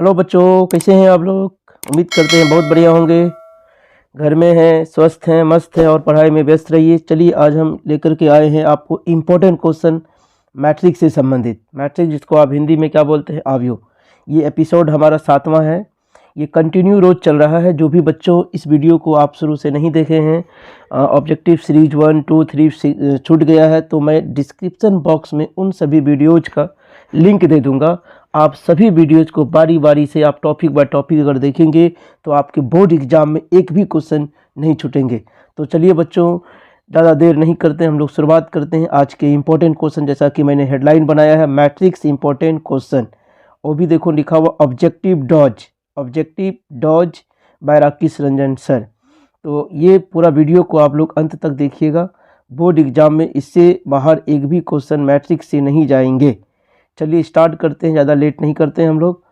Hello बच्चों, कैसे हैं आप लोग। उम्मीद करते हैं बहुत बढ़िया होंगे। घर में हैं, स्वस्थ हैं, मस्त हैं और पढ़ाई में व्यस्त रहिए। चलिए आज हम लेकर के आए हैं आपको इम्पोर्टेंट क्वेश्चन मैट्रिक्स से संबंधित। मैट्रिक्स जिसको आप हिंदी में क्या बोलते हैं, आव्यूह। ये एपिसोड हमारा 7वां है। ये कंटिन्यू रोज चल रहा है। जो भी बच्चों इस वीडियो को आप शुरू से नहीं देखे हैं, ऑब्जेक्टिव सीरीज 1, 2, 3 छूट गया है, तो मैं डिस्क्रिप्शन बॉक्स में उन सभी वीडियोज का लिंक दे दूंगा। आप सभी वीडियोज़ को बारी बारी से आप टॉपिक बाय टॉपिक अगर देखेंगे तो आपके बोर्ड एग्जाम में एक भी क्वेश्चन नहीं छूटेंगे। तो चलिए बच्चों, ज़्यादा देर नहीं करते, हम लोग शुरुआत करते हैं आज के इम्पोर्टेंट क्वेश्चन। जैसा कि मैंने हेडलाइन बनाया है, मैट्रिक्स इम्पोर्टेंट क्वेश्चन। वो भी देखो लिखा हुआ objective dose by Rakesh Ranjan sir. तो ये पूरा वीडियो को आप लोग अंत तक देखिएगा। बोर्ड एग्जाम में इससे बाहर एक भी क्वेश्चन मैट्रिक्स से नहीं जाएंगे। चलिए स्टार्ट करते हैं, ज़्यादा लेट नहीं करते हैं हम लोग।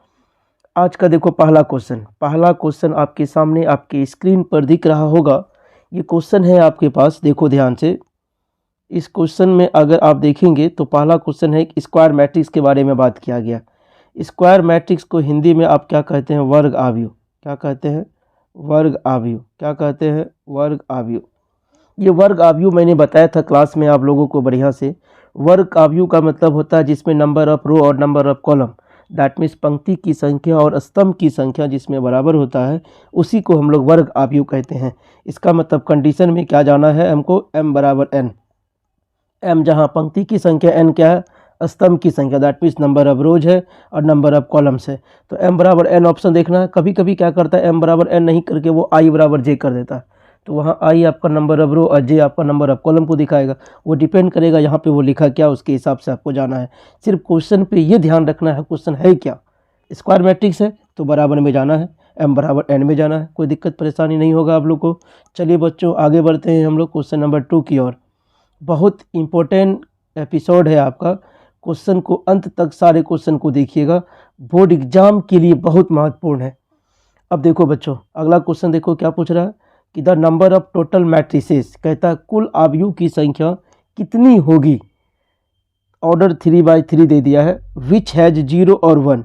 आज का देखो पहला क्वेश्चन आपके सामने आपके स्क्रीन पर दिख रहा होगा। ये क्वेश्चन है आपके पास, देखो ध्यान से। इस क्वेश्चन में अगर आप देखेंगे तो पहला क्वेश्चन है कि स्क्वायर मैट्रिक्स के बारे में बात किया गया। स्क्वायर मैट्रिक्स को हिंदी में आप क्या कहते हैं, वर्ग आव्यूह। क्या कहते हैं, वर्ग आव्यूह। क्या कहते हैं, वर्ग आव्यूह। ये वर्ग आव्यूह मैंने बताया था क्लास में आप लोगों को बढ़िया से। वर्ग आव्यूह का मतलब होता है जिसमें नंबर ऑफ रो और number of column, that means पंक्ति की संख्या और स्तंभ की संख्या जिसमें बराबर होता है, उसी को हम लोग वर्ग आव्यूह कहते हैं। इसका मतलब कंडीशन में क्या जाना है हमको, m बराबर n। m जहाँ पंक्ति की संख्या, n क्या है, स्तंभ की संख्या, दैट मीन्स नंबर ऑफ रोज है और नंबर ऑफ कॉलम्स है। तो m बराबर n ऑप्शन देखना है। कभी कभी क्या करता है, m बराबर n नहीं करके वो i बराबर j कर देता है। तो वहाँ आई आपका नंबर ऑफ रो और जे आपका नंबर ऑफ कॉलम को दिखाएगा। वो डिपेंड करेगा यहाँ पे वो लिखा क्या, उसके हिसाब से आपको जाना है। सिर्फ क्वेश्चन पे ये ध्यान रखना है, क्वेश्चन है क्या, स्क्वायर मैट्रिक्स है तो बराबर में जाना है, m बराबर n में जाना है। कोई दिक्कत परेशानी नहीं होगा आप लोग को। चलिए बच्चों आगे बढ़ते हैं हम लोग क्वेश्चन नंबर 2 की ओर। बहुत इंपॉर्टेंट एपिसोड है आपका। क्वेश्चन को अंत तक सारे क्वेश्चन को देखिएगा, बोर्ड एग्जाम के लिए बहुत महत्वपूर्ण है। अब देखो बच्चों, अगला क्वेश्चन देखो क्या पूछ रहा है कि the number of total matrices, कहता है कुल आव्यूह की संख्या कितनी होगी। ऑर्डर 3/3 दे दिया है। विच हैज 0 और 1,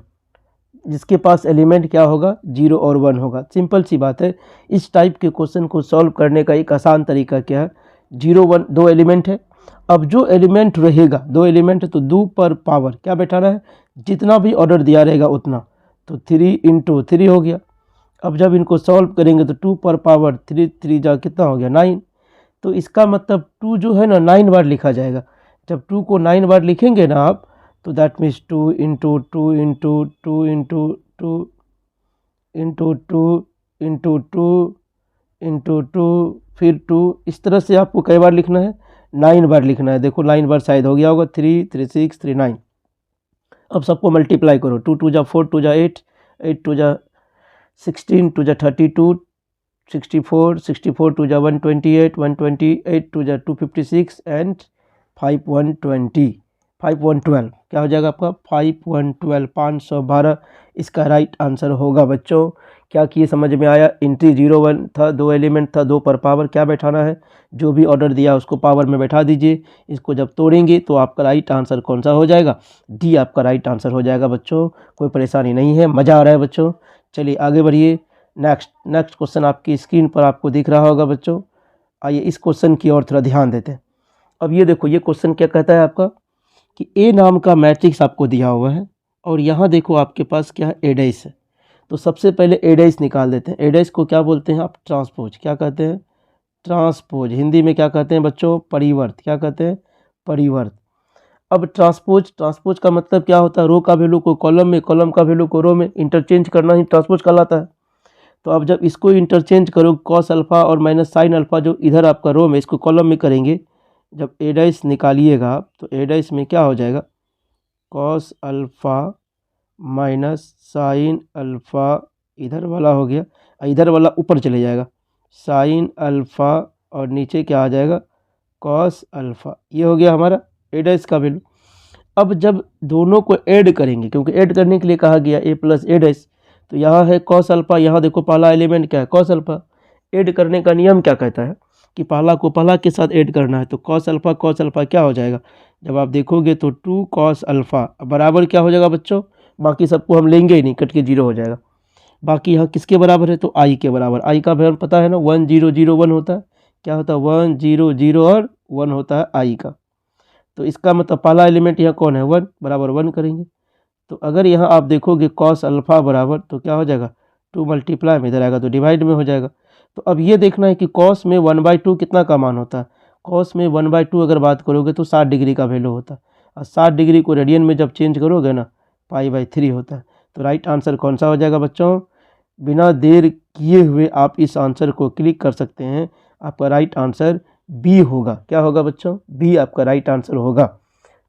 जिसके पास एलिमेंट क्या होगा, 0 और 1 होगा। सिंपल सी बात है। इस टाइप के क्वेश्चन को सॉल्व करने का एक आसान तरीका क्या है, 0, 1 दो एलिमेंट है। अब जो एलिमेंट रहेगा, दो एलिमेंट है तो 2 पर पावर क्या बैठाना है, जितना भी ऑर्डर दिया रहेगा उतना। तो 3 × 3 हो गया। अब जब इनको सॉल्व करेंगे तो 2 पर पावर 3, 3 जा कितना हो गया, 9। तो इसका मतलब 2 जो है ना 9 बार लिखा जाएगा। जब 2 को 9 बार लिखेंगे ना आप, तो दैट मीन्स 2 × 2 × 2 × 2 × 2 × 2 × 2 फिर 2, इस तरह से आपको कई बार लिखना है, 9 बार लिखना है। देखो 9 बार शायद हो गया होगा, 3, 3, 6, 3, 9। अब सबको मल्टीप्लाई करो, 2 2 जा 4, 2 जा 8, 8 2 जा 16, 2 जा 32, 64, 64 2 जा 128, 128 2 जा 256 एंड 5 120, 5 112 क्या हो जाएगा आपका, 5 112, 512 इसका राइट आंसर होगा। बच्चों क्या किए, समझ में आया। एंट्री 0 1 था, दो एलिमेंट था, 2 पर पावर क्या बैठाना है, जो भी ऑर्डर दिया उसको पावर में बैठा दीजिए। इसको जब तोड़ेंगे तो आपका राइट आंसर कौन सा हो जाएगा, डी आपका राइट आंसर हो जाएगा। बच्चों कोई परेशानी नहीं है, मज़ा आ रहा है बच्चों। चलिए आगे बढ़िए। नेक्स्ट क्वेश्चन आपकी स्क्रीन पर आपको दिख रहा होगा बच्चों। आइए इस क्वेश्चन की ओर थोड़ा ध्यान देते हैं। अब ये देखो, ये क्वेश्चन क्या कहता है आपका कि ए नाम का मैट्रिक्स आपको दिया हुआ है और यहाँ देखो आपके पास क्या है, ए डैश है। तो सबसे पहले ए डैश निकाल देते हैं। ए डैश को क्या बोलते हैं आप, ट्रांसपोज। क्या कहते हैं, ट्रांसपोज। हिंदी में क्या कहते हैं बच्चों, परिवर्त। क्या कहते हैं, परिवर्त। अब ट्रांसपोज का मतलब क्या होता है, रो का वैल्यू को कॉलम में, कॉलम का वैल्यू को रो में इंटरचेंज करना ही ट्रांसपोज कहलाता है। तो अब जब इसको इंटरचेंज करो, कॉस अल्फ़ा और माइनस साइन अल्फ़ा जो इधर आपका रो में, इसको कॉलम में करेंगे। जब ए डैश निकालिएगा आप तो ए डैश में क्या हो जाएगा, cos alpha minus sine alpha इधर वाला हो गया, इधर वाला ऊपर चले जाएगा, साइन अल्फ़ा और नीचे क्या आ जाएगा, कॉस अल्फ़ा। ये हो गया हमारा ए डैश का वैल्यू। अब जब दोनों को ऐड करेंगे, क्योंकि ऐड करने के लिए कहा गया ए प्लस ए डैश, तो यहाँ है कॉस अल्फ़ा, यहाँ देखो पहला एलिमेंट क्या है, कॉस अल्फ़ा। ऐड करने का नियम क्या कहता है कि पहला को पहला के साथ ऐड करना है। तो कॉस अल्फ़ा क्या हो जाएगा, जब आप देखोगे तो 2 cos अल्फ़ा बराबर क्या हो जाएगा बच्चों, बाकी सबको हम लेंगे ही नहीं, कट के 0 हो जाएगा। बाकी यहाँ किसके बराबर है, तो i के बराबर। i का वैल्यू पता है ना, 1 0 0 1 होता है। क्या होता है, 1 0 0 और 1 होता है i का। तो इसका मतलब पहला एलिमेंट यहाँ कौन है, 1 बराबर 1 करेंगे। तो अगर यहाँ आप देखोगे कॉस अल्फ़ा बराबर, तो क्या हो जाएगा, 2 मल्टीप्लाई में इधर आएगा तो डिवाइड में हो जाएगा। तो अब ये देखना है कि कॉस में 1/2 कितना का मान होता है। कॉस में 1/2 अगर बात करोगे तो 60 डिग्री का वैल्यू होता है, और 60 डिग्री को रेडियन में जब चेंज करोगे ना, π/3 होता है। तो राइट आंसर कौन सा हो जाएगा बच्चों, बिना देर किए हुए आप इस आंसर को क्लिक कर सकते हैं। आपका राइट आंसर बी होगा। क्या होगा बच्चों, बी आपका राइट आंसर होगा।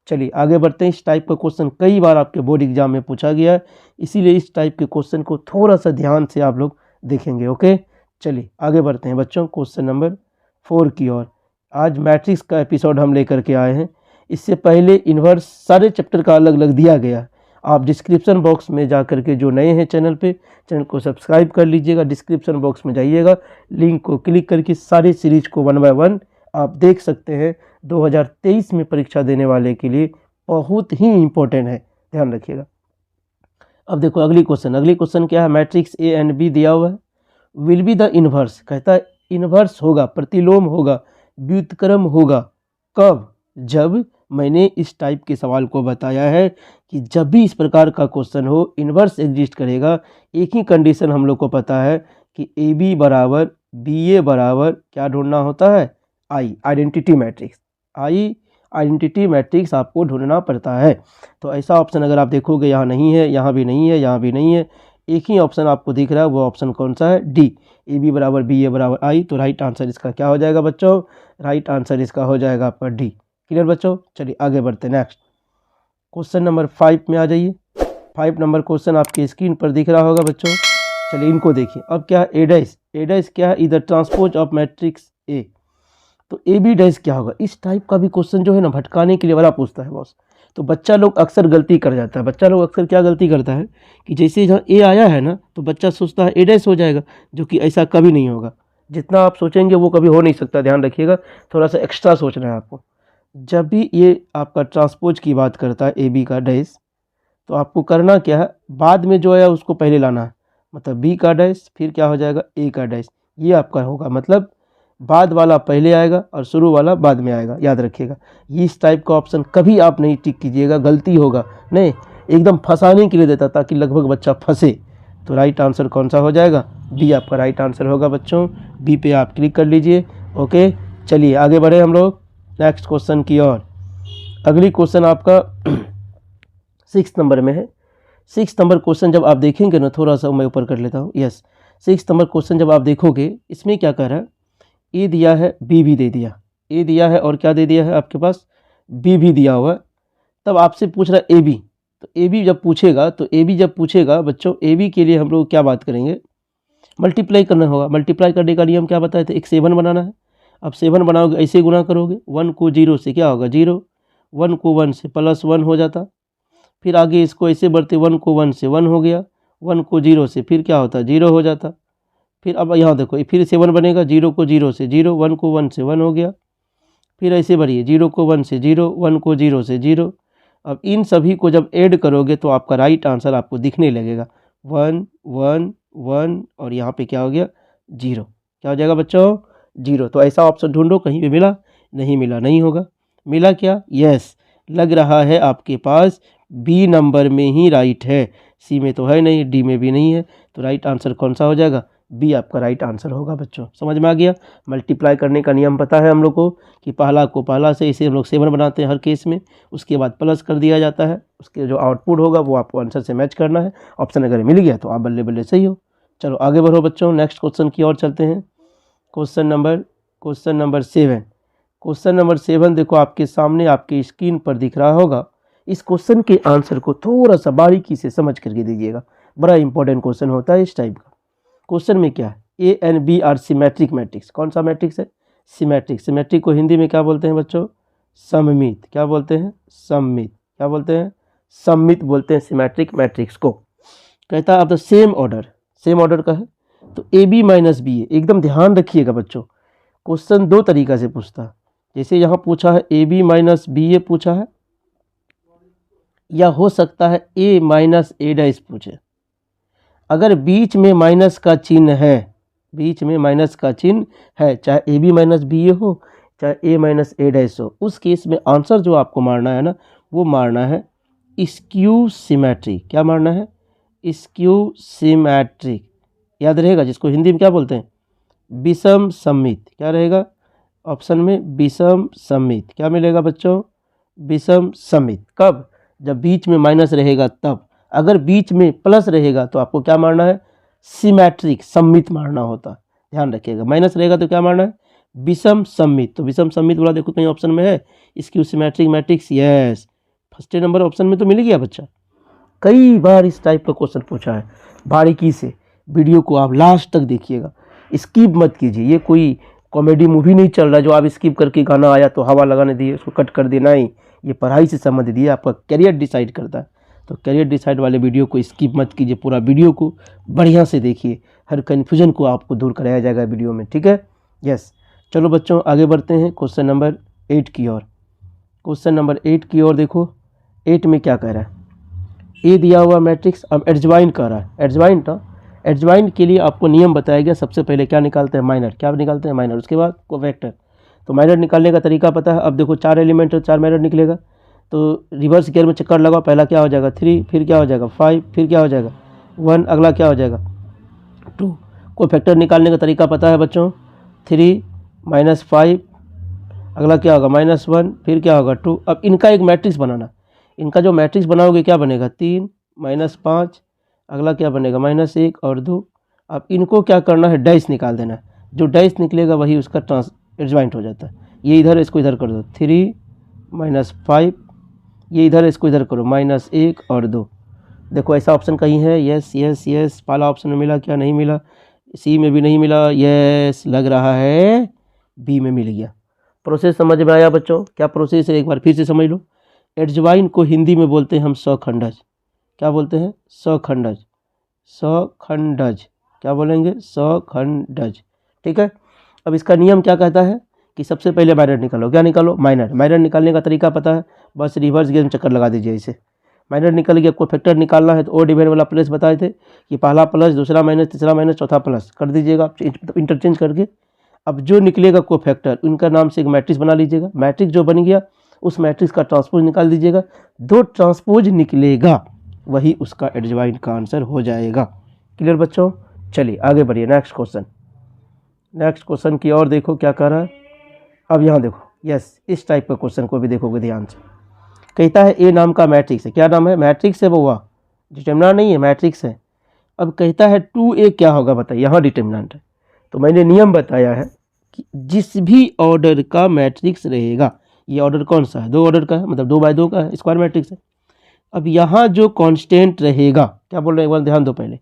चलिए आगे बढ़ते हैं। इस टाइप का क्वेश्चन कई बार आपके बोर्ड एग्जाम में पूछा गया है, इसीलिए इस टाइप के क्वेश्चन को थोड़ा सा ध्यान से आप लोग देखेंगे। ओके, चलिए आगे बढ़ते हैं बच्चों क्वेश्चन नंबर 4 की ओर। आज मैट्रिक्स का एपिसोड हम लेकर के आए हैं। इससे पहले इन्वर्स सारे चैप्टर का अलग अलग दिया गया है। आप डिस्क्रिप्शन बॉक्स में जा कर के, जो नए हैं चैनल पे, चैनल को सब्सक्राइब कर लीजिएगा। डिस्क्रिप्शन बॉक्स में जाइएगा, लिंक को क्लिक करके सारे सीरीज को 1 बाय 1 आप देख सकते हैं। 2023 में परीक्षा देने वाले के लिए बहुत ही इम्पोर्टेंट है, ध्यान रखिएगा। अब देखो अगली क्वेश्चन क्या है, मैट्रिक्स ए एंड बी दिया हुआ है, विल बी द इन्वर्स। कहता है इन्वर्स होगा, प्रतिलोम होगा, व्युत्क्रम होगा कब, जब मैंने इस टाइप के सवाल को बताया है कि जब भी इस प्रकार का क्वेश्चन हो, इन्वर्स एग्जिस्ट करेगा। एक ही कंडीशन हम लोग को पता है कि ए बी बराबर बी ए बराबर क्या ढूंढना होता है, आई, आइडेंटिटी मैट्रिक्स। आई आइडेंटिटी मैट्रिक्स आपको ढूंढना पड़ता है। तो ऐसा ऑप्शन अगर आप देखोगे, यहाँ नहीं है, यहाँ भी नहीं है, यहाँ भी नहीं है, एक ही ऑप्शन आपको दिख रहा है, वो ऑप्शन कौन सा है, डी, ए बी बराबर बी ए बराबर आई। तो राइट आंसर इसका क्या हो जाएगा बच्चों, राइट आंसर इसका हो जाएगा आपका डी। क्लियर बच्चों, चलिए आगे बढ़ते हैं। नेक्स्ट क्वेश्चन नंबर 5 में आ जाइए। 5 नंबर क्वेश्चन आपकी स्क्रीन पर दिख रहा होगा बच्चों। चलिए इनको देखिए। अब क्या है, ए डैश क्या है, इधर ट्रांसपोज ऑफ मैट्रिक्स ए। तो ए बी डैश क्या होगा। इस टाइप का भी क्वेश्चन जो है ना, भटकाने के लिए बड़ा पूछता है बॉस। तो बच्चा लोग अक्सर गलती कर जाता है। बच्चा लोग अक्सर क्या गलती करता है कि जैसे जहाँ ए आया है ना, तो बच्चा सोचता है ए डैश हो जाएगा, जो कि ऐसा कभी नहीं होगा। जितना आप सोचेंगे वो कभी हो नहीं सकता, ध्यान रखिएगा, थोड़ा सा एक्स्ट्रा सोचना है आपको। जब भी ये आपका ट्रांसपोज की बात करता है ए बी का डैश, तो आपको करना क्या है, बाद में जो है उसको पहले लाना है। मतलब बी का डैश, फिर क्या हो जाएगा, ए का डैश, ये आपका होगा। मतलब बाद वाला पहले आएगा और शुरू वाला बाद में आएगा, याद रखिएगा। इस टाइप का ऑप्शन कभी आप नहीं टिक कीजिएगा, गलती होगा। नहीं, एकदम फंसाने के लिए देता, ताकि लगभग बच्चा फंसे। तो राइट आंसर कौन सा हो जाएगा, बी आपका राइट आंसर होगा बच्चों। बी पे आप क्लिक कर लीजिए। ओके, चलिए आगे बढ़े हम लोग नेक्स्ट क्वेश्चन की ओर। अगली क्वेश्चन आपका 6 नंबर में है। 6 नंबर क्वेश्चन जब आप देखेंगे ना, थोड़ा सा मैं ऊपर कर लेता हूँ, यस। 6 नंबर क्वेश्चन जब आप देखोगे, इसमें क्या कह रहा है, ए दिया है, बी भी दे दिया, ए दिया है और क्या दे दिया है आपके पास, बी भी दिया हुआ है। तब आपसे पूछ रहा है ए बी। तो ए बी जब पूछेगा बच्चों, ए बी के लिए हम लोग क्या बात करेंगे, मल्टीप्लाई करना होगा। मल्टीप्लाई करने का नियम क्या बताए थे, एक 7 बनाना है। अब 7 बनाओगे, ऐसे गुना करोगे, 1 को 0 से क्या होगा 0, 1 को 1 से +1 हो जाता। फिर आगे इसको ऐसे बढ़ते, 1 को 1 से 1 हो गया, 1 को 0 से फिर क्या होता, 0 हो जाता। फिर अब यहाँ देखो, फिर 7 बनेगा, 0 को 0 से 0, 1 को 1 से 1 हो गया। फिर ऐसे बढ़िए, 0 को 1 से 0, 1 को 0 से 0। अब इन सभी को जब ऐड करोगे तो आपका राइट आंसर आपको दिखने लगेगा, 1 1 1 और यहाँ पे क्या हो गया 0। क्या हो जाएगा बच्चों, 0। तो ऐसा ऑप्शन ढूंढो, कहीं पे मिला, नहीं मिला, नहीं होगा। मिला क्या, यस, लग रहा है आपके पास बी नंबर में ही राइट है, सी में तो है नहीं, डी में भी नहीं है। तो राइट आंसर कौन सा हो जाएगा, बी आपका राइट आंसर होगा बच्चों। समझ में आ गया। मल्टीप्लाई करने का नियम पता है हम लोग को कि पहला को पहला से, इसे हम लोग 7 बनाते हैं हर केस में, उसके बाद प्लस कर दिया जाता है। उसके जो आउटपुट होगा वो आपको आंसर से मैच करना है। ऑप्शन अगर मिल गया तो आप बल्ले बल्ले सही हो। चलो आगे बढ़ो बच्चों, नेक्स्ट क्वेश्चन की ओर चलते हैं। Question number 7। क्वेश्चन नंबर 7 देखो आपके सामने, आपके स्क्रीन पर दिख रहा होगा। इस क्वेश्चन के आंसर को थोड़ा सा बारीकी से समझ करके दीजिएगा, बड़ा इंपॉर्टेंट क्वेश्चन होता है इस टाइप का। क्वेश्चन में क्या है, A and B are symmetric matrix. कौन सा मैट्रिक्स है, सिमेट्रिक। सिमेट्रिक को हिंदी में क्या बोलते हैं बच्चों, सममित। क्या बोलते हैं, सममित। क्या बोलते हैं, सममित बोलते हैं सिमेट्रिक मैट्रिक्स को। कहता है अब तो सेम ऑर्डर का है, तो ए बी माइनस बी ए। एकदम ध्यान रखिएगा बच्चों, क्वेश्चन 2 तरीका से पूछता है। जैसे यहाँ पूछा है ए बी माइनस बी ए पूछा है, या हो सकता है a माइनस ए डैश पूछे। अगर बीच में माइनस का चिन्ह है, बीच में माइनस का चिन्ह है, चाहे ए बी माइनस बी ए हो, चाहे ए माइनस ए डैश हो, उस केस में आंसर जो आपको मारना है ना, वो मारना है स्क्यू सिमेट्रिक। क्या मारना है? Skew symmetric. याद रहेगा, जिसको हिंदी में क्या बोलते हैं? विषम सममित। क्या रहेगा ऑप्शन में? विषम सममित। क्या मिलेगा बच्चों? विषम सममित। कब? जब बीच में माइनस रहेगा तब। अगर बीच में प्लस रहेगा तो आपको क्या मारना है? सिमेट्रिक, सममित मारना होता। ध्यान रखिएगा, माइनस रहेगा तो क्या मारना है? विषम सममित। तो विषम सममित वाला देखो कहीं ऑप्शन में है? Skew symmetric matrix, yes, first number option में तो मिल गया बच्चा। कई बार इस टाइप का क्वेश्चन पूछा है। बारीकी से वीडियो को आप लास्ट तक देखिएगा, स्किप मत कीजिए। ये कोई कॉमेडी मूवी नहीं चल रहा है जो आप स्किप करके गाना आया तो हवा लगाने दिए उसको कट कर देना ही। ये पढ़ाई से संबंधित, ये आपका करियर डिसाइड करता है। तो करियर डिसाइड वाले वीडियो को स्किप मत कीजिए, पूरा वीडियो को बढ़िया से देखिए, हर कन्फ्यूजन को आपको दूर कराया जाएगा वीडियो में, ठीक है? यस। चलो बच्चों आगे बढ़ते हैं क्वेश्चन नंबर 8 की ओर। क्वेश्चन नंबर 8 की ओर देखो, 8 में क्या कह रहा है? ए दिया हुआ मैट्रिक्स, अब एडजवाइन कर रहा है। एडजवाइन था, एडजवाइन के लिए आपको नियम बताया गया। सबसे पहले क्या निकालते हैं? माइनर। क्या निकालते हैं? माइनर। उसके बाद कोफैक्टर। तो माइनर निकालने का तरीका पता है। अब देखो 4 एलिमेंट है, 4 माइनर निकलेगा। तो रिवर्स गियर में चक्कर लगाओ, पहला क्या हो जाएगा? 3, फिर क्या हो जाएगा? 5, फिर क्या हो जाएगा? 1, अगला क्या हो जाएगा? 2। कोफैक्टर निकालने का तरीका पता है बच्चों? 3 माइनस 5, अगला क्या होगा? -1, फिर क्या होगा? 2। अब इनका एक मैट्रिक्स बनाना। इनका जो मैट्रिक्स बनाओगे क्या बनेगा? 3 -5, अगला क्या बनेगा? -1 और 2। अब इनको क्या करना है? डैश निकाल देना है। जो डैश निकलेगा वही उसका एडजॉइंट हो जाता है। ये इधर इसको इधर कर दो, 3 -5, ये इधर इसको इधर करो, -1 और 2। देखो ऐसा ऑप्शन कहीं है? Yes yes yes. पहला ऑप्शन में मिला क्या? नहीं मिला। सी में भी नहीं मिला। यस, लग रहा है बी में मिल गया। प्रोसेस समझ में आया बच्चों? क्या प्रोसेस है एक बार फिर से समझ लो। एडजवाइन को हिंदी में बोलते हैं हम सखंडज। क्या बोलते हैं? सखंडज। सखंडज। क्या बोलेंगे? सखंडज। ठीक है। अब इसका नियम क्या कहता है कि सबसे पहले माइनर निकालो। क्या निकालो? माइनर। माइनर निकालने का तरीका पता है? बस रिवर्स गियर में चक्कर लगा दीजिए इसे। माइनर निकल गया। कोफैक्टर निकालना है तो ओ डिवाइड वाला प्लस बताए थे कि पहला प्लस, दूसरा माइनस, तीसरा माइनस, चौथा प्लस कर दीजिएगा इंटरचेंज करके। अब जो निकलेगा कोफैक्टर, उनका नाम से एक मैट्रिक्स बना लीजिएगा। मैट्रिक्स जो बन गया उस मैट्रिक्स का ट्रांसपोज निकाल दीजिएगा। दो ट्रांसपोज निकलेगा वही उसका एडजवाइन का आंसर हो जाएगा। क्लियर बच्चों? चलिए आगे बढ़िए। नेक्स्ट क्वेश्चन, नेक्स्ट क्वेश्चन की ओर देखो क्या कर रहा है। अब यहाँ देखो, यस, इस टाइप का क्वेश्चन को भी देखोगे ध्यान से। कहता है ए नाम का मैट्रिक्स है। क्या नाम है? मैट्रिक्स है बउआ, डिटर्मिनेंट नहीं है, मैट्रिक्स है। अब कहता है 2a क्या होगा बताइए। यहाँ डिटर्मिनेंट है। तो मैंने नियम बताया है कि जिस भी ऑर्डर का मैट्रिक्स रहेगा, ये ऑर्डर कौन सा है? 2 ऑर्डर का है, मतलब 2 बाय 2 का है, स्क्वायर मैट्रिक्स है। अब यहाँ जो कांस्टेंट रहेगा, क्या बोल रहे हैं एक बार ध्यान दो पहले,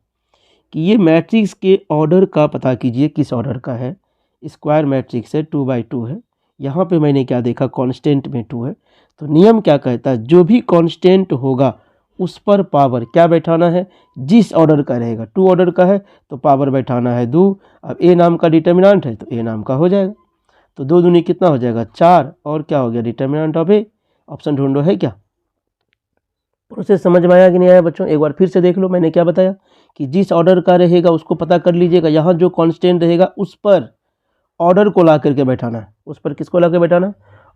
कि ये मैट्रिक्स के ऑर्डर का पता कीजिए किस ऑर्डर का है। स्क्वायर मैट्रिक्स है, 2 बाई 2 है। यहाँ पे मैंने क्या देखा? कांस्टेंट में 2 है। तो नियम क्या कहता है? जो भी कांस्टेंट होगा उस पर पावर क्या बैठाना है? जिस ऑर्डर का रहेगा। 2 ऑर्डर का है तो पावर बैठाना है 2। अब ए नाम का डिटर्मिनेंट है तो ए नाम का हो जाएगा। तो 2 दूनी कितना हो जाएगा? 4। और क्या हो गया? Determinant of A. ऑप्शन ढूंढो, है क्या? प्रोसेस समझ में आया कि नहीं आया बच्चों? एक बार फिर से देख लो। मैंने क्या बताया कि जिस ऑर्डर का रहेगा उसको पता कर लीजिएगा। यहाँ जो कांस्टेंट रहेगा उस पर ऑर्डर को ला करके बैठाना है। उस पर किसको ला के बैठाना?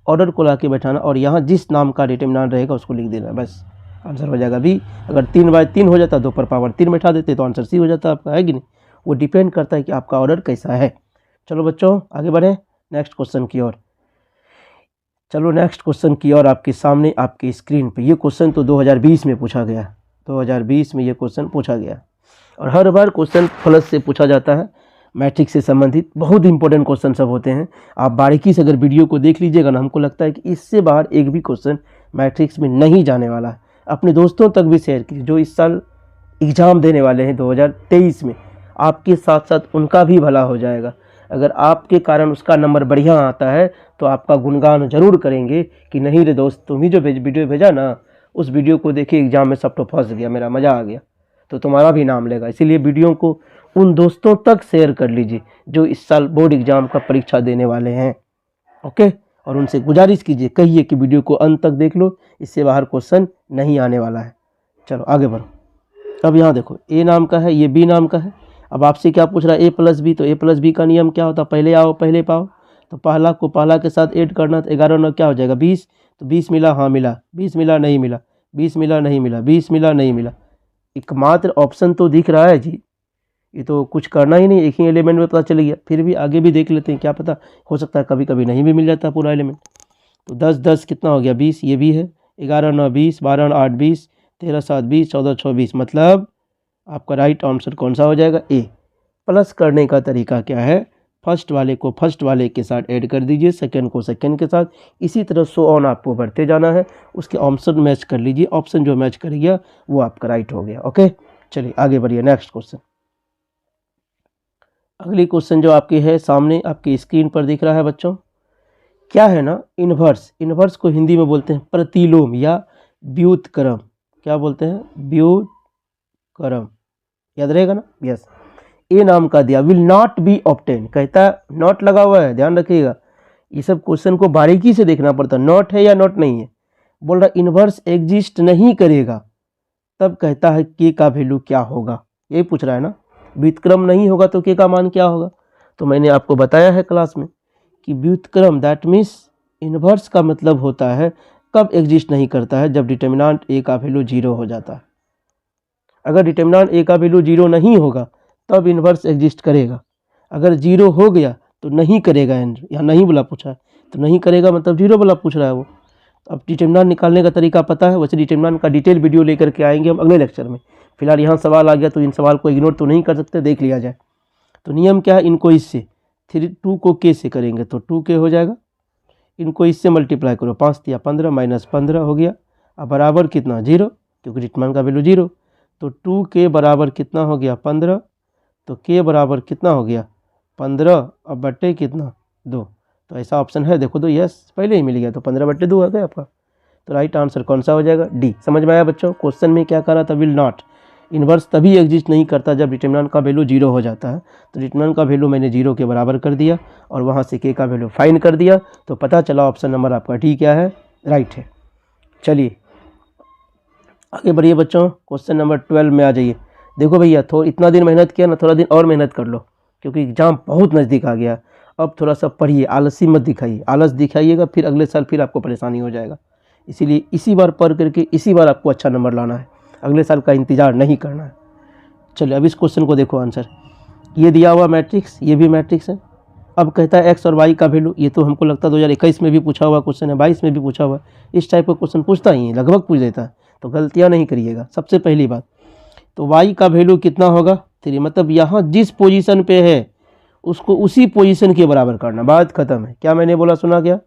ऑर्डर को ला के बैठाना। और यहाँ जिस नाम का डिटर्मिनेंट रहेगा उसको लिख देना, बस आंसर हो जाएगा बी। अगर 3 बाय 3 हो जाता, 2 पर पावर 3 बैठा देते तो आंसर सी हो जाता आपका, है कि नहीं? वो डिपेंड करता है कि आपका ऑर्डर कैसा है। चलो बच्चों आगे बढ़ें नेक्स्ट क्वेश्चन की ओर। चलो नेक्स्ट क्वेश्चन की ओर आपके सामने आपकी स्क्रीन पे। ये क्वेश्चन तो 2020 में पूछा गया। 2020 में ये क्वेश्चन पूछा गया और हर बार क्वेश्चन प्लस से पूछा जाता है। मैट्रिक्स से संबंधित बहुत इंपॉर्टेंट क्वेश्चन सब होते हैं। आप बारीकी से अगर वीडियो को देख लीजिएगा ना, हमको लगता है कि इससे बाहर एक भी क्वेश्चन मैट्रिक्स में नहीं जाने वाला है। अपने दोस्तों तक भी शेयर कीजिए जो इस साल एग्ज़ाम देने वाले हैं 2023 में। आपके साथ साथ उनका भी भला हो जाएगा। अगर आपके कारण उसका नंबर बढ़िया आता है तो आपका गुणगान जरूर करेंगे कि नहीं रे दोस्त, तुम ही जो वीडियो भेजा ना, उस वीडियो को देखिए एग्ज़ाम में सब तो फंस गया, मेरा मज़ा आ गया, तो तुम्हारा भी नाम लेगा। इसीलिए वीडियो को उन दोस्तों तक शेयर कर लीजिए जो इस साल बोर्ड एग्ज़ाम का परीक्षा देने वाले हैं। ओके, और उनसे गुजारिश कीजिए, कहिए कि वीडियो को अंत तक देख लो, इससे बाहर क्वेश्चन नहीं आने वाला है। चलो आगे बढ़ो। अब यहाँ देखो ए नाम का है, ये बी नाम का है। अब आपसे क्या पूछ रहा है, ए प्लस बी, तो ए प्लस बी का नियम क्या होता है, पहले आओ पहले पाओ। तो पहला को पहला के साथ ऐड करना, तो 11 9 क्या हो जाएगा 20। तो 20 मिला, हाँ मिला, 20 मिला नहीं मिला, 20 मिला नहीं मिला, 20 मिला नहीं मिला। एकमात्र ऑप्शन तो दिख रहा है जी, ये तो कुछ करना ही नहीं, एक ही एलिमेंट में पता चल गया। फिर भी आगे भी देख लेते हैं, क्या पता हो सकता है कभी कभी नहीं भी मिल जाता पूरा एलिमेंट। तो 10 10 कितना हो गया 20, ये भी है। 11 9 20, 12 8 20, 13 7 20, 14 6 20। मतलब आपका राइट आंसर कौन सा हो जाएगा, ए। प्लस करने का तरीका क्या है, फर्स्ट वाले को फर्स्ट वाले के साथ ऐड कर दीजिए, सेकंड को सेकंड के साथ, इसी तरह सो ऑन आपको बढ़ते जाना है। उसके ऑप्शन मैच कर लीजिए, ऑप्शन जो मैच कर गया वो आपका राइट हो गया। ओके, चलिए आगे बढ़िए। नेक्स्ट क्वेश्चन, अगली क्वेश्चन जो आपकी है सामने आपकी स्क्रीन पर दिख रहा है बच्चों, क्या है ना, इन्वर्स। इन्वर्स को हिंदी में बोलते हैं प्रतिलोम या व्युत्क्रम। क्या बोलते हैं, व्युत्क्रम, याद रहेगा ना, यस। ए नाम का दिया, विल नॉट बी ऑब्टेन, कहता है नॉट लगा हुआ है, ध्यान रखिएगा। ये सब क्वेश्चन को बारीकी से देखना पड़ता है, नॉट है या नॉट नहीं है। बोल रहा इन्वर्स एग्जिस्ट नहीं करेगा, तब कहता है के का वैल्यू क्या होगा, यही पूछ रहा है ना। व्युत्क्रम नहीं होगा तो के का मान क्या होगा। तो मैंने आपको बताया है क्लास में कि व्युत्क्रम दैट मीन्स इन्वर्स का मतलब होता है कब एग्जिस्ट नहीं करता है, जब डिटर्मिनेंट ए का वैल्यू 0 हो जाता है। अगर डिटर्मिनेंट ए का वैल्यू 0 नहीं होगा तब इन्वर्स एग्जिस्ट करेगा, अगर 0 हो गया तो नहीं करेगा। यहाँ नहीं बोला पूछा है, तो नहीं करेगा मतलब 0 वाला पूछ रहा है वो। अब डिटर्मिनेंट निकालने का तरीका पता है, वैसे डिटर्मिनेंट का डिटेल वीडियो लेकर के आएंगे हम अगले लेक्चर में। फिलहाल यहाँ सवाल आ गया तो इन सवाल को इग्नोर तो नहीं कर सकते, देख लिया जाए। तो नियम क्या है, इनको इससे 2 को के से करेंगे तो 2k हो जाएगा, इनको इससे मल्टीप्लाई करो, 5 या 15 माइनस 15 हो गया। अब बराबर कितना 0, क्योंकि डिटर्मिनेंट का वैल्यू 0। तो 2k बराबर कितना हो गया 15, तो k बराबर कितना हो गया 15, अब बट्टे कितना 2। तो ऐसा ऑप्शन है, देखो तो यस पहले ही मिल गया, तो 15/2 आ गया आपका। तो राइट आंसर कौन सा हो जाएगा, डी। समझ में आया बच्चों, क्वेश्चन में क्या करा था, विल नॉट, इन्वर्स तभी एग्जिस्ट नहीं करता जब डिटर्मिनेंट का वैल्यू 0 हो जाता है। तो डिटर्मिनेंट का वैल्यू मैंने 0 के बराबर कर दिया और वहाँ से के का वैल्यू फाइंड कर दिया, तो पता चला ऑप्शन नंबर आपका डी क्या है, राइट है। चलिए आगे बढ़िए बच्चों, क्वेश्चन नंबर 12 में आ जाइए। देखो भैया इतना दिन मेहनत किया ना, थोड़ा दिन और मेहनत कर लो, क्योंकि एग्जाम बहुत नज़दीक आ गया। अब थोड़ा सा पढ़िए, आलसी मत दिखाइए, आलस दिखाइएगा फिर अगले साल फिर आपको परेशानी हो जाएगा। इसीलिए इसी बार पढ़ करके इसी बार आपको अच्छा नंबर लाना है, अगले साल का इंतज़ार नहीं करना है। चलिए अब इस क्वेश्चन को देखो आंसर, ये दिया हुआ मैट्रिक्स, ये भी मैट्रिक्स है। अब कहता है एक्स और वाई का वैल्यू, ये तो हमको लगता है 2021 में भी पूछा हुआ क्वेश्चन है, 22 में भी पूछा हुआ है। इस टाइप का क्वेश्चन पूछता ही है, लगभग पूछ देता है, तो गलतियाँ नहीं करिएगा। सबसे पहली बात तो y का वैल्यू कितना होगा 3, मतलब यहाँ जिस पोजीशन पे है उसको उसी पोजीशन के बराबर करना, बात खत्म है। क्या मैंने बोला, सुना क्या,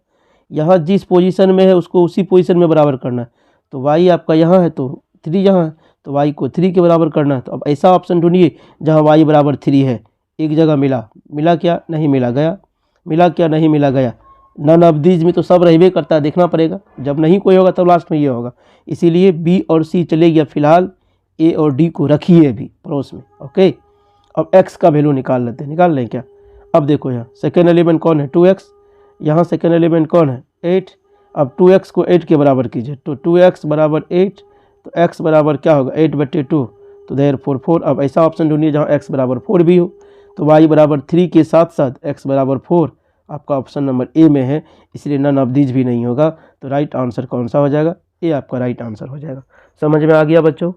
यहाँ जिस पोजीशन में है उसको उसी पोजीशन में बराबर करना है। तो y आपका यहाँ है तो 3 यहाँ है, तो y को 3 के बराबर करना है। तो अब ऐसा ऑप्शन ढूंढिए जहाँ y बराबर 3 है। एक जगह मिला क्या, नहीं मिला, गया, मिला क्या, नहीं मिला, गया। नन ऑफ दीज में तो सब रहबे करता है, देखना पड़ेगा, जब नहीं कोई होगा तब लास्ट में ये होगा। इसीलिए बी और सी चले गया, फिलहाल ए और डी को रखिए अभी पड़ोस में। ओके, अब एक्स का वैल्यू निकाल लेते हैं, निकाल लें क्या। अब देखो यहाँ सेकेंड एलिमेंट कौन है 2x, यहाँ सेकेंड एलिमेंट कौन है 8। अब 2x को 8 के बराबर कीजिए, तो 2x बराबर 8, तो x बराबर क्या होगा 8/2, तो देयरफॉर 4। अब ऐसा ऑप्शन ढूंढिए जहाँ x बराबर 4 भी हो, तो y बराबर 3 के साथ साथ x बराबर 4 आपका ऑप्शन नंबर ए में है, इसलिए नन ऑफ दीज भी नहीं होगा। तो राइट आंसर कौन सा हो जाएगा, ए आपका राइट आंसर हो जाएगा। समझ में आ गया बच्चों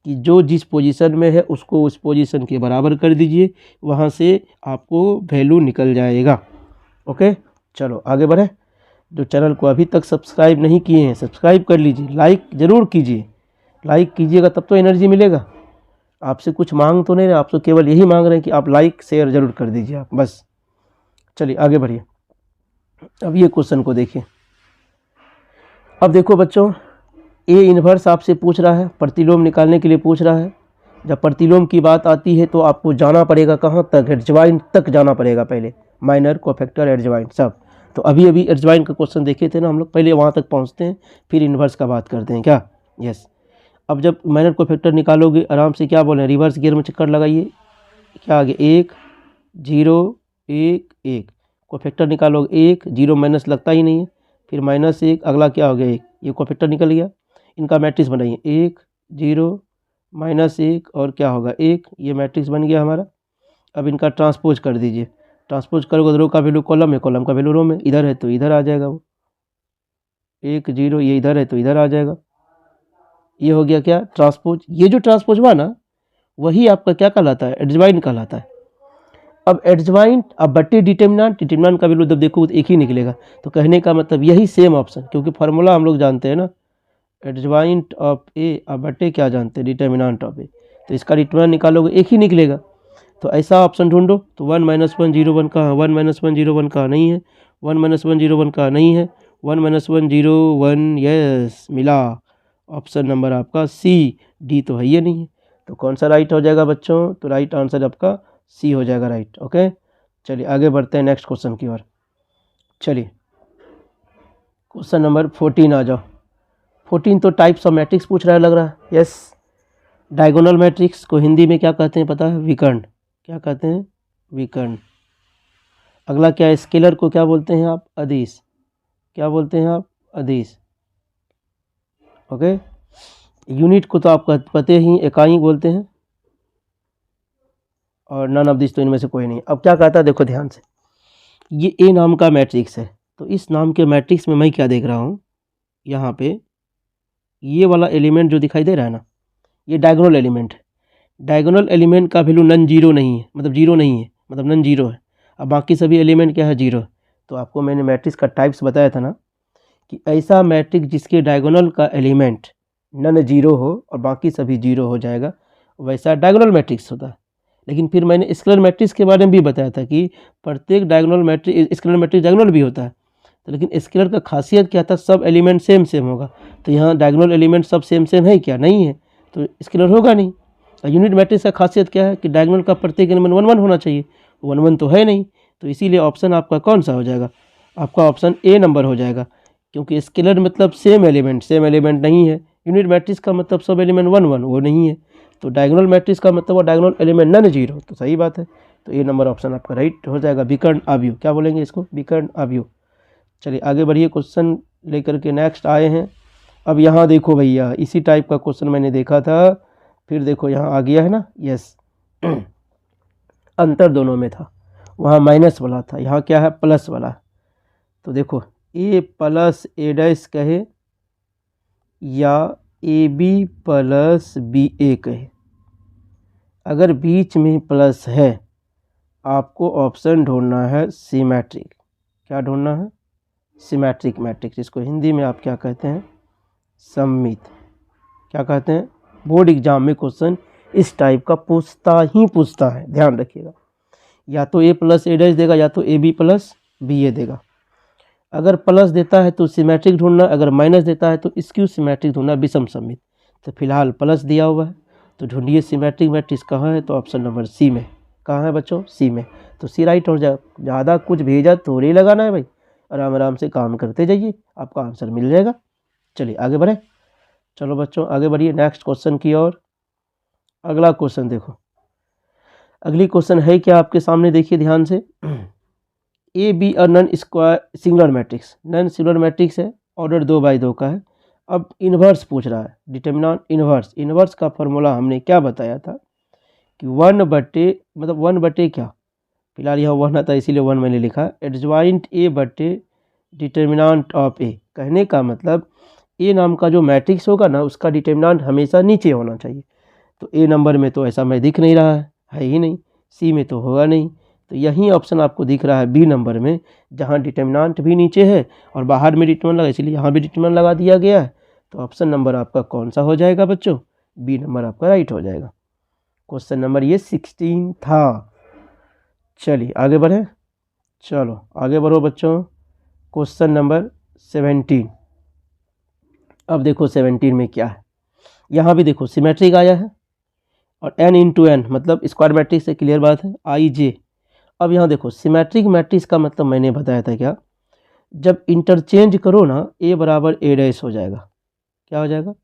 कि जो जिस पोजीशन में है उसको उस पोजीशन के बराबर कर दीजिए, वहाँ से आपको वैल्यू निकल जाएगा। ओके, चलो आगे बढ़े। जो चैनल को अभी तक सब्सक्राइब नहीं किए हैं सब्सक्राइब कर लीजिए, लाइक ज़रूर कीजिए, लाइक कीजिएगा तब तो एनर्जी मिलेगा। आपसे कुछ मांग तो नहीं रहे, आपसे केवल यही मांग रहे हैं कि आप लाइक शेयर ज़रूर कर दीजिए आप, बस। चलिए आगे बढ़िए। अब ये क्वेश्चन को देखिए। अब देखो बच्चों, ए इन्वर्स आपसे पूछ रहा है, प्रतिलोम निकालने के लिए पूछ रहा है। जब प्रतिलोम की बात आती है तो आपको जाना पड़ेगा कहाँ तक, एडजॉइंट तक जाना पड़ेगा पहले, माइनर, कोफैक्टर, एडजॉइंट सब। तो अभी एडजॉइंट का क्वेश्चन देखे थे ना हम लोग, पहले वहाँ तक पहुँचते हैं फिर इन्वर्स का बात करते हैं, क्या, यस। अब जब माइनर कोफैक्टर निकालोगे आराम से, क्या बोले, रिवर्स गियर में चक्कर लगाइए, क्या आगे 1 0 1 1, कोफैक्टर निकालोगे 1, 0 माइनस लगता ही नहीं है, फिर -1, अगला क्या हो गया 1, ये कोफैक्टर निकल गया। इनका मैट्रिक्स बनाइए 1, 0, -1 और क्या होगा 1, ये मैट्रिक्स बन गया हमारा। अब इनका ट्रांसपोज कर दीजिए, ट्रांसपोज करोगे तो रो का वैल्यू कॉलम में, कॉलम का वैल्यू रो में, इधर है तो इधर आ जाएगा वो 1, 0, ये इधर है तो इधर आ जाएगा। ये हो गया क्या ट्रांसपोज। ये जो ट्रांसपोज हुआ ना वही आपका क्या कहलाता है, एडजॉइंट कहलाता है। अब एडजॉइंट, अब बट्टे डिटर्मिनेंट, डिटर्मिनेंट का वैल्यू जब देखो तो एक ही निकलेगा, तो कहने का मतलब यही सेम ऑप्शन, क्योंकि फार्मूला हम लोग जानते हैं ना, एडजॉइंट ऑफ ए अब बट्टे क्या जानते हैं, डिटर्मिनेंट ऑफ ए, तो इसका डिटर्मिनेंट निकालोगे एक ही निकलेगा। तो ऐसा ऑप्शन ढूंढो, तो 1 - 1 0 1 कहाँ, 1 - 1 0 1 कहाँ नहीं है, 1 - 1 0 1 कहाँ नहीं है, 1 - 1 0 1, यस मिला। ऑप्शन नंबर आपका सी, डी तो है ही नहीं है, तो कौन सा राइट हो जाएगा बच्चों, तो राइट आंसर आपका सी हो जाएगा राइट। ओके, चलिए आगे बढ़ते हैं नेक्स्ट क्वेश्चन की ओर। चलिए क्वेश्चन नंबर 14 आ जाओ। 14 तो टाइप्स ऑफ मैट्रिक्स पूछ रहा है लग रहा है, यस। डायगोनल मैट्रिक्स को हिंदी में क्या कहते हैं पता है, विकर्ण। क्या कहते हैं, विकर्ण। अगला क्या है, स्केलर को क्या बोलते हैं आप, अदिश। क्या बोलते हैं आप, अदिश। ओके, यूनिट को तो आप पता ही इकाई बोलते हैं, और नन ऑफ दिस तो इनमें से कोई नहीं। अब क्या कहता है देखो ध्यान से, ये ए नाम का मैट्रिक्स है, तो इस नाम के मैट्रिक्स में मैं क्या देख रहा हूँ, यहाँ पे ये वाला एलिमेंट जो दिखाई दे रहा है ना, ये डायगोनल एलिमेंट है। डायगोनल एलिमेंट का वैल्यू नन जीरो नहीं है, मतलब जीरो नहीं है, मतलब नन जीरो है। अब बाकी सभी एलिमेंट क्या है, जीरो। तो आपको मैंने मैट्रिक्स का टाइप्स बताया था ना, कि ऐसा मैट्रिक्स जिसके डायगोनल का एलिमेंट नन जीरो हो और बाकी सभी जीरो हो जाएगा, वैसा डायगोनल मैट्रिक्स होता है। लेकिन फिर मैंने स्केलर मैट्रिक्स के बारे में भी बताया था कि प्रत्येक diagonal matrix, scalar matrix diagonal भी होता है, तो लेकिन स्केलर का खासियत क्या था, सब एलिमेंट सेम सेम होगा। तो यहाँ डायगोनल एलिमेंट सब सेम सेम है क्या, नहीं है, तो स्केलर होगा नहीं। यूनिट मैट्रिक्स का खासियत क्या है कि डायगोनल का प्रत्येक एलिमेंट 1 1 होना चाहिए, 1 1 तो है नहीं, तो इसीलिए ऑप्शन आपका कौन सा हो जाएगा, आपका ऑप्शन ए नंबर हो जाएगा। क्योंकि स्केलर मतलब सेम एलिमेंट नहीं है, यूनिट मैट्रिक्स का मतलब सब एलिमेंट 1 1 वो नहीं है, तो डायगोनल मैट्रिक्स का मतलब वो डायगोनल एलिमेंट नन जीरो, तो सही बात है। तो ए नंबर ऑप्शन आपका राइट हो जाएगा, विकर्ण अवयव। क्या बोलेंगे इसको, विकर्ण अवयव। चलिए आगे बढ़िए, क्वेश्चन लेकर के नेक्स्ट आए हैं। अब यहाँ देखो भैया, इसी टाइप का क्वेश्चन मैंने देखा था, फिर देखो यहाँ आ गया है ना, यस। अंतर दोनों में था, वहाँ माइनस वाला था, यहाँ क्या है, प्लस वाला। तो देखो ए प्लस ए डैश कहे या ए बी प्लस बी ए कहे, अगर बीच में प्लस है आपको ऑप्शन ढूंढना है सिमेट्रिक। क्या ढूंढना है, सिमेट्रिक मैट्रिक्स, जिसको हिंदी में आप क्या कहते हैं, सममित। क्या कहते हैं, बोर्ड एग्जाम में क्वेश्चन इस टाइप का पूछता है, ध्यान रखिएगा। या तो ए प्लस ए डैश देगा, या तो ए बी प्लस बी ए देगा। अगर प्लस देता है तो सिमेट्रिक ढूंढना, अगर माइनस देता है तो स्क्यू सिमेट्रिक ढूंढना, विषम सममित। तो फिलहाल प्लस दिया हुआ है, तो ढूंढिए सिमेट्रिक मैट्रिक्स कहाँ है, तो ऑप्शन नंबर सी में। कहाँ है बच्चों, सी में, तो सी राइट हो जाए। ज़्यादा कुछ भेजा थोड़ी लगाना है भाई, आराम आराम से काम करते जाइए, आपका आंसर मिल जाएगा। चलिए आगे बढ़े, चलो बच्चों आगे बढ़िए नेक्स्ट क्वेश्चन की ओर। अगला क्वेश्चन देखो, अगली क्वेश्चन है क्या आपके सामने, देखिए ध्यान से। ए बी और non square singular matrix, non singular matrix है, ऑर्डर 2x2 का है। अब इन्वर्स पूछ रहा है, डिटर्मिनेंट इन्वर्स। इन्वर्स का फॉर्मूला हमने क्या बताया था कि 1/, मतलब 1/, क्या फिलहाल यहाँ 1 आता है इसीलिए 1 मैंने लिखा, एडजॉइंट ए बटे डिटर्मिनेंट ऑफ ए। कहने का मतलब ए नाम का जो मैट्रिक्स होगा ना, उसका डिटर्मिनेंट हमेशा नीचे होना चाहिए। तो ए नंबर में तो ऐसा मैं दिख नहीं रहा है ही नहीं, सी में तो होगा नहीं, तो यही ऑप्शन आपको दिख रहा है बी नंबर में, जहाँ डिटर्मिनेंट भी नीचे है और बाहर में डिटर्मिनेंट लगा, इसलिए यहाँ भी डिटर्मिनेंट लगा दिया गया है। तो ऑप्शन नंबर आपका कौन सा हो जाएगा बच्चों, बी नंबर आपका राइट हो जाएगा। क्वेश्चन नंबर ये 16 था। चलिए आगे बढ़े, चलो आगे बढ़ो बच्चों, क्वेश्चन नंबर 17। अब देखो 17 में क्या है, यहाँ भी देखो सिमेट्रिक आया है और n इंटू एन मतलब स्क्वायर मैट्रिक्स से, क्लियर बात है, आई जे। अब यहाँ देखो सिमेट्रिक मैट्रिक्स का मतलब मैंने बताया था क्या, जब इंटरचेंज करो ना ए बराबर ए डैश हो जाएगा। क्या हो जाएगा,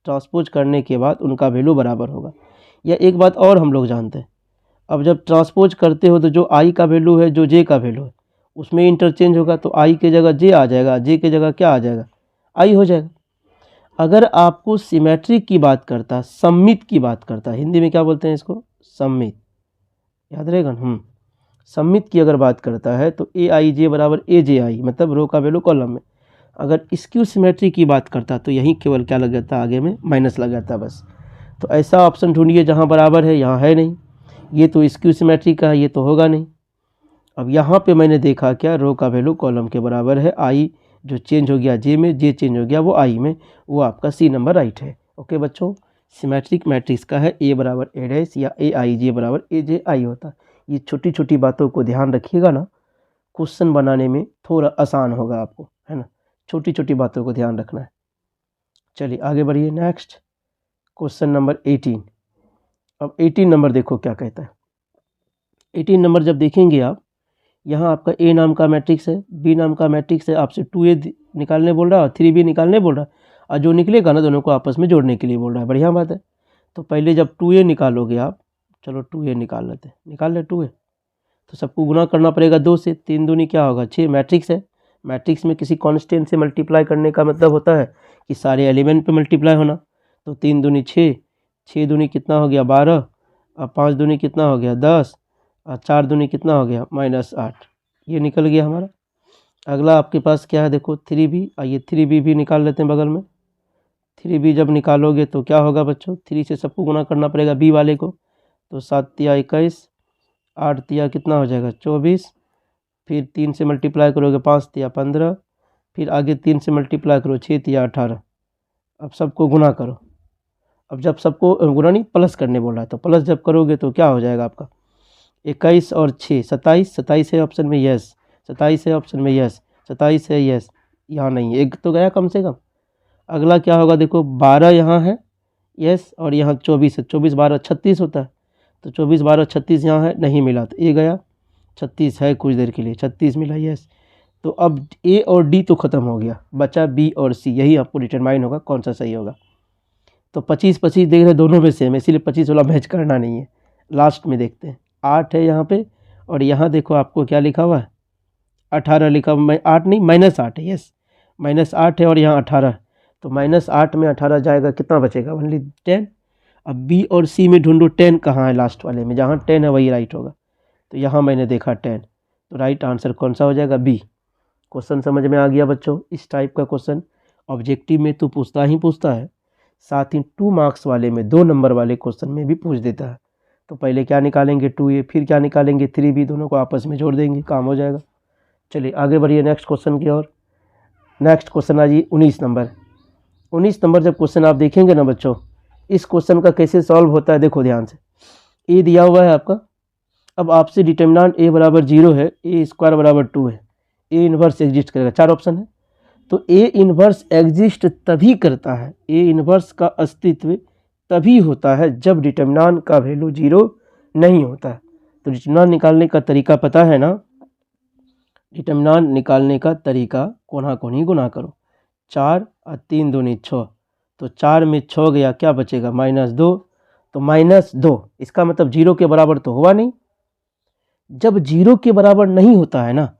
ट्रांसपोज करने के बाद उनका वैल्यू बराबर होगा। या एक बात और हम लोग जानते हैं, अब जब ट्रांसपोज करते हो तो जो आई का वैल्यू है, जो जे का वैल्यू है, उसमें इंटरचेंज होगा तो आई के जगह जे आ जाएगा, जे के जगह क्या आ जाएगा, आई हो जाएगा। अगर आपको सिमेट्रिक की बात करता, सममित की बात करता, हिंदी में क्या बोलते हैं इसको, सममित, याद रहेगा ना। सममित की अगर बात करता है तो ए आई जे बराबर ए जे आई, मतलब रो का वैल्यू कॉलम में। अगर स्क्यू सिमेट्री की बात करता तो यहीं केवल क्या लग जाता, आगे में माइनस लग जाता बस। तो ऐसा ऑप्शन ढूंढिए जहाँ बराबर है, यहाँ है नहीं, ये तो स्क्यू सिमेट्री का है, ये तो होगा नहीं। अब यहाँ पे मैंने देखा क्या, रो का वैल्यू कॉलम के बराबर है, आई जो चेंज हो गया जे में, जे चेंज हो गया वो आई में, वो आपका सी नंबर राइट है। ओके बच्चों, सिमेट्रिक मैट्रिक्स का है ए बराबर ए डैश या ए आई जे बराबर ए जे आई होता है। ये छोटी छोटी बातों को ध्यान रखिएगा ना, क्वेश्चन बनाने में थोड़ा आसान होगा आपको, है ना, छोटी छोटी बातों को ध्यान रखना है। चलिए आगे बढ़िए, नेक्स्ट क्वेश्चन नंबर 18। अब 18 नंबर देखो क्या कहता है। 18 नंबर जब देखेंगे आप, यहाँ आपका ए नाम का मैट्रिक्स है, बी नाम का मैट्रिक्स है, आपसे 2a निकालने बोल रहा है और 3b निकालने बोल रहा है, और जो निकलेगा ना दोनों को आपस में जोड़ने के लिए बोल रहा है। बढ़िया बात है। तो पहले जब 2a निकालोगे आप, चलो 2a निकाल लेते हैं, निकाल ले 2a, तो सबको गुना करना पड़ेगा 2 से, 3 दूनी क्या होगा 6, मैट्रिक्स है। मैट्रिक्स में किसी कांस्टेंट से मल्टीप्लाई करने का मतलब होता है कि सारे एलिमेंट पे मल्टीप्लाई होना। तो 3 दूनी 6, 6 दूनी कितना हो गया 12, और 5 दूनी कितना हो गया 10, और 4 दूनी कितना हो गया -8, ये निकल गया हमारा। अगला आपके पास क्या है देखो 3b, आइए 3b भी निकाल लेते हैं बगल में। 3b जब निकालोगे तो क्या होगा बच्चों, 3 से सबको गुना करना पड़ेगा b वाले को, तो 7 तिया 21, 8 तिया कितना हो जाएगा 24, फिर 3 से मल्टीप्लाई करोगे 5 तिया 15, फिर आगे 3 से मल्टीप्लाई करो 6 तिया 18। अब सबको गुना करो। अब जब सबको गुना नहीं प्लस करने बोल रहा है, तो प्लस जब करोगे तो क्या हो जाएगा आपका 21 और 6 27, 27 है ऑप्शन में यस, 27 है ऑप्शन में यस, 27 है यस, यहाँ नहीं है, एक तो गया कम से कम। अगला क्या होगा देखो 12 यहाँ है यस, और यहाँ 24 है, 24 12 36 होता है, तो 24 12 36 यहाँ है, नहीं मिला तो ए गया, 36 है कुछ देर के लिए, 36 मिला यस। तो अब ए और डी तो ख़त्म हो गया, बचा बी और सी, यही आपको डिटरमाइन होगा कौन सा सही होगा। तो 25 25 देख रहे दोनों में सेम है, इसीलिए 25 वाला मैच करना नहीं है, लास्ट में देखते हैं। 8 है यहाँ पे, और यहाँ देखो आपको क्या लिखा हुआ है 18 लिखा हुआ, 8 नहीं -8 है यस, -8 है और यहाँ 18, तो -8 में 18 जाएगा, कितना बचेगा ओनली 10। अब बी और सी में ढूंढो 10 कहाँ है, लास्ट वाले में, जहाँ 10 है वही राइट होगा, तो यहाँ मैंने देखा 10, तो राइट आंसर कौन सा हो जाएगा बी। क्वेश्चन समझ में आ गया बच्चों। इस टाइप का क्वेश्चन ऑब्जेक्टिव में तो पूछता ही पूछता है, साथ ही 2 मार्क्स वाले में 2 नंबर वाले क्वेश्चन में भी पूछ देता है। तो पहले क्या निकालेंगे 2a, फिर क्या निकालेंगे 3b, दोनों को आपस में जोड़ देंगे, काम हो जाएगा। चलिए आगे बढ़िए नेक्स्ट क्वेश्चन की ओर। नेक्स्ट क्वेश्चन आ जी 19 नंबर। 19 नंबर जब क्वेश्चन आप देखेंगे ना बच्चों, इस क्वेश्चन का कैसे सॉल्व होता है देखो ध्यान से। ए दिया हुआ है आपका, अब आपसे डिटर्मिनेंट ए बराबर 0 है, ए स्क्वायर बराबर 2 है, ए इन्वर्स एग्जिस्ट करेगा, 4 ऑप्शन है। तो ए इन्वर्स एग्जिस्ट तभी करता है, ए इन्वर्स का अस्तित्व तभी होता है जब डिटर्मिनेंट का वैल्यू 0 नहीं होता है। तो डिटर्मिनेंट निकालने का तरीका पता है ना, डिटर्मिनेंट निकालने का तरीका कोना कोनी गुना करो, 4 और 3 दूनी 6, तो 4 में 6 गया, क्या बचेगा -2, तो -2, इसका मतलब 0 के बराबर तो हुआ नहीं। जब 0 के बराबर नहीं होता है ना,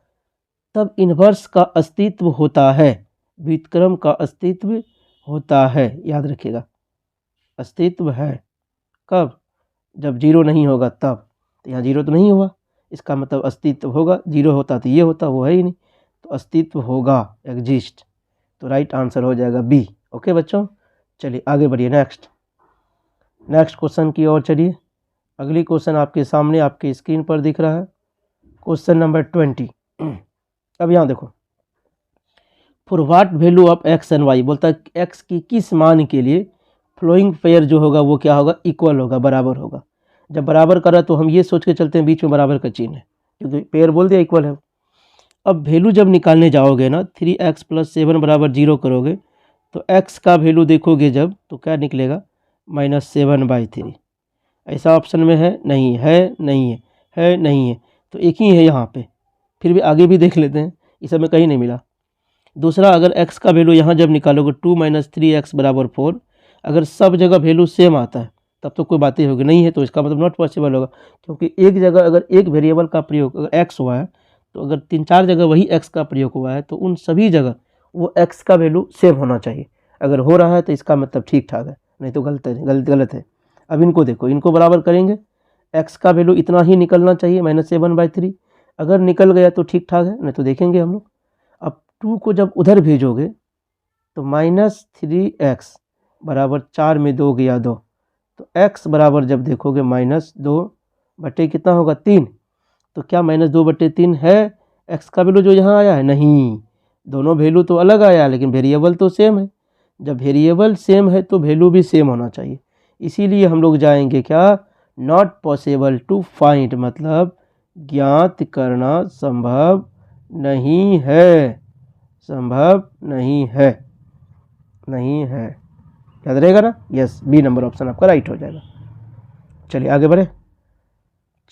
तब इन्वर्स का अस्तित्व होता है, व्युत्क्रम का अस्तित्व होता है, याद रखिएगा, अस्तित्व है कब, जब 0 नहीं होगा तब। तो यहाँ 0 तो नहीं हुआ, इसका मतलब अस्तित्व होगा, 0 होता तो ये होता, वो है ही नहीं, तो अस्तित्व होगा, एग्जिस्ट, तो राइट आंसर हो जाएगा बी। ओके बच्चों, चलिए आगे बढ़िए नेक्स्ट क्वेश्चन की ओर चलिए। अगली क्वेश्चन आपके सामने आपके स्क्रीन पर दिख रहा है, क्वेश्चन नंबर 20। अब यहाँ देखो, for what value of X and Y, बोलता है एक्स की किस मान के लिए फ्लोइंग पेयर जो होगा वो क्या होगा, इक्वल होगा, बराबर होगा। जब बराबर करा तो हम ये सोच के चलते हैं बीच में बराबर का चिन्ह है, क्योंकि पेयर बोल दिया इक्वल है। अब वैल्यू जब निकालने जाओगे ना, 3x + 7 = 0 करोगे, तो x का वैल्यू देखोगे जब, तो क्या निकलेगा -7/3। ऐसा ऑप्शन में है नहीं है, नहीं है, है नहीं है, तो एक ही है यहाँ पे, फिर भी आगे भी देख लेते हैं, इस समय कहीं नहीं मिला। दूसरा, अगर x का वैल्यू यहाँ जब निकालोगे 2 - 3x = 4, अगर सब जगह वैल्यू सेम आता है तब तो कोई बात ही होगी, नहीं है तो इसका मतलब नॉट पॉसिबल होगा, क्योंकि एक जगह अगर एक वेरिएबल का प्रयोग अगर x हुआ है तो अगर 3-4 जगह वही x का प्रयोग हुआ है तो उन सभी जगह वो x का वैल्यू सेम होना चाहिए। अगर हो रहा है तो इसका मतलब ठीक ठाक है, नहीं तो गलत है। अब इनको देखो, इनको बराबर करेंगे, x का वैल्यू इतना ही निकलना चाहिए -7/3। अगर निकल गया तो ठीक ठाक है, नहीं तो देखेंगे हम लोग। अब 2 को जब उधर भेजोगे तो -3x बराबर 4 में 2 गया 2, तो x बराबर जब देखोगे -2 बटे कितना होगा 3, तो क्या -2/3 है x का वैल्यू जो यहाँ आया है? नहीं, दोनों वैल्यू तो अलग आया लेकिन वेरिएबल तो सेम है। जब वेरिएबल सेम है तो वैल्यू भी सेम होना चाहिए। इसीलिए हम लोग जाएंगे क्या, नॉट पॉसिबल टू फाइंड, मतलब ज्ञात करना संभव नहीं है, संभव नहीं है, नहीं है। याद रहेगा ना? यस, बी नंबर ऑप्शन आपका राइट हो जाएगा। चलिए आगे बढ़े।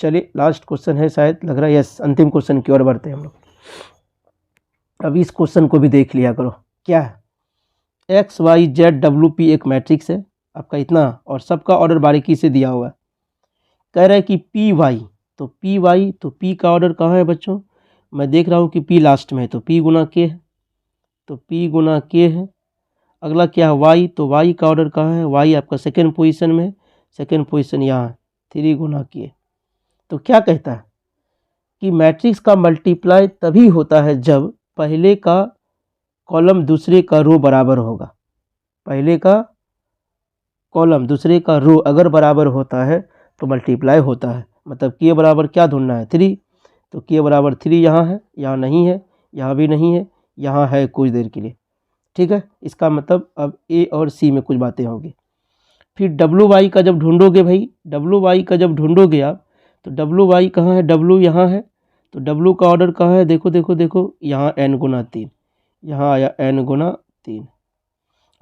चलिए लास्ट क्वेश्चन है शायद, लग रहा है, यस, अंतिम क्वेश्चन की ओर बढ़ते हैं हम लोग। अब इस क्वेश्चन को भी देख लिया करो। क्या है? XYZWP एक मैट्रिक्स है आपका इतना, और सबका ऑर्डर बारीकी से दिया हुआ है। कह रहा है कि PY, तो PY, तो P का ऑर्डर कहाँ है बच्चों? मैं देख रहा हूँ कि P लास्ट में है, तो P गुना K है, तो P गुना K है। अगला क्या है? Y, तो Y का ऑर्डर कहाँ है? Y आपका सेकेंड पोजीशन में है, सेकेंड पोजीशन यहाँ है, 3 गुना K। तो क्या कहता है कि मैट्रिक्स का मल्टीप्लाई तभी होता है जब पहले का कॉलम दूसरे का रो बराबर होगा। पहले का कॉलम दूसरे का रो अगर बराबर होता है तो मल्टीप्लाई होता है। मतलब K बराबर क्या ढूंढना है? 3, तो K बराबर 3 यहाँ है, यहाँ नहीं है, यहाँ भी नहीं है, यहाँ है कुछ देर के लिए, ठीक है। इसका मतलब अब A और C में कुछ बातें होंगी। फिर WY का जब ढूंढोगे भाई, WY का जब ढूंढोगे आप, तो WY कहाँ है? W यहाँ है, तो W का ऑर्डर कहाँ है? देखो देखो देखो, यहाँ n गुना 3, यहाँ आया n गुना 3।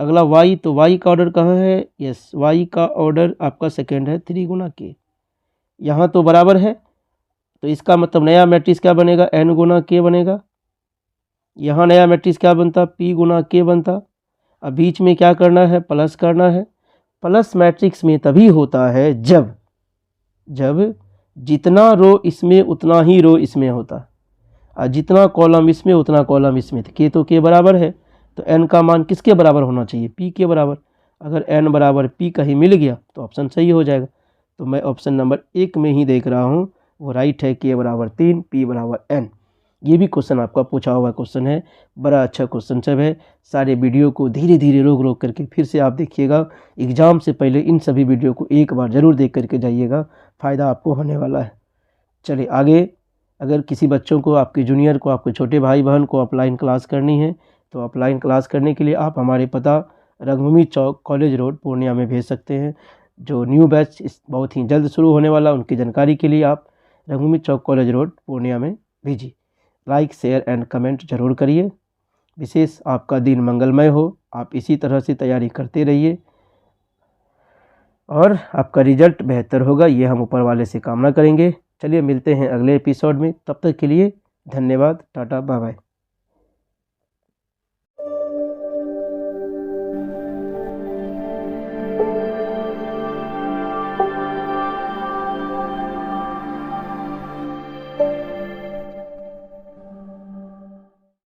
अगला Y, तो Y का ऑर्डर कहाँ है? यस, Y का ऑर्डर आपका सेकेंड है, 3 गुना K। यहाँ तो बराबर है, तो इसका मतलब नया मैट्रिक्स क्या बनेगा? n गुना K बनेगा। यहाँ नया मैट्रिक्स क्या बनता? P गुना K बनता। अब बीच में क्या करना है? प्लस करना है। प्लस मैट्रिक्स में तभी होता है जब जितना रो इसमें उतना ही रो इसमें होता है, और जितना कॉलम इसमें उतना कॉलम इसमें। K तो K बराबर है, तो n का मान किसके बराबर होना चाहिए? P के बराबर। अगर n बराबर P कहीं मिल गया तो ऑप्शन सही हो जाएगा। तो मैं ऑप्शन नंबर 1 में ही देख रहा हूँ, वो राइट है। K बराबर 3, P बराबर n। ये भी क्वेश्चन आपका पूछा हुआ क्वेश्चन है, बड़ा अच्छा क्वेश्चन सब है। सारे वीडियो को धीरे धीरे रोक करके फिर से आप देखिएगा। एग्ज़ाम से पहले इन सभी वीडियो को एक बार ज़रूर देख करके जाइएगा, फ़ायदा आपको होने वाला है। चलिए आगे। अगर किसी बच्चों को, आपके जूनियर को, आपके छोटे भाई बहन को ऑफलाइन क्लास करनी है तो ऑफलाइन क्लास करने के लिए आप हमारे पता रंगभूमि चौक, कॉलेज रोड, पूर्णिया में भेज सकते हैं। जो न्यू बैच बहुत ही जल्द शुरू होने वाला, उनकी जानकारी के लिए आप रंगभूमि चौक, कॉलेज रोड, पूर्णिया में भेजिए। लाइक, शेयर एंड कमेंट जरूर करिए। विशेष आपका दिन मंगलमय हो। आप इसी तरह से तैयारी करते रहिए और आपका रिजल्ट बेहतर होगा, ये हम ऊपर वाले से कामना करेंगे। चलिए मिलते हैं अगले एपिसोड में, तब तक के लिए धन्यवाद, टाटा, बाय बाय।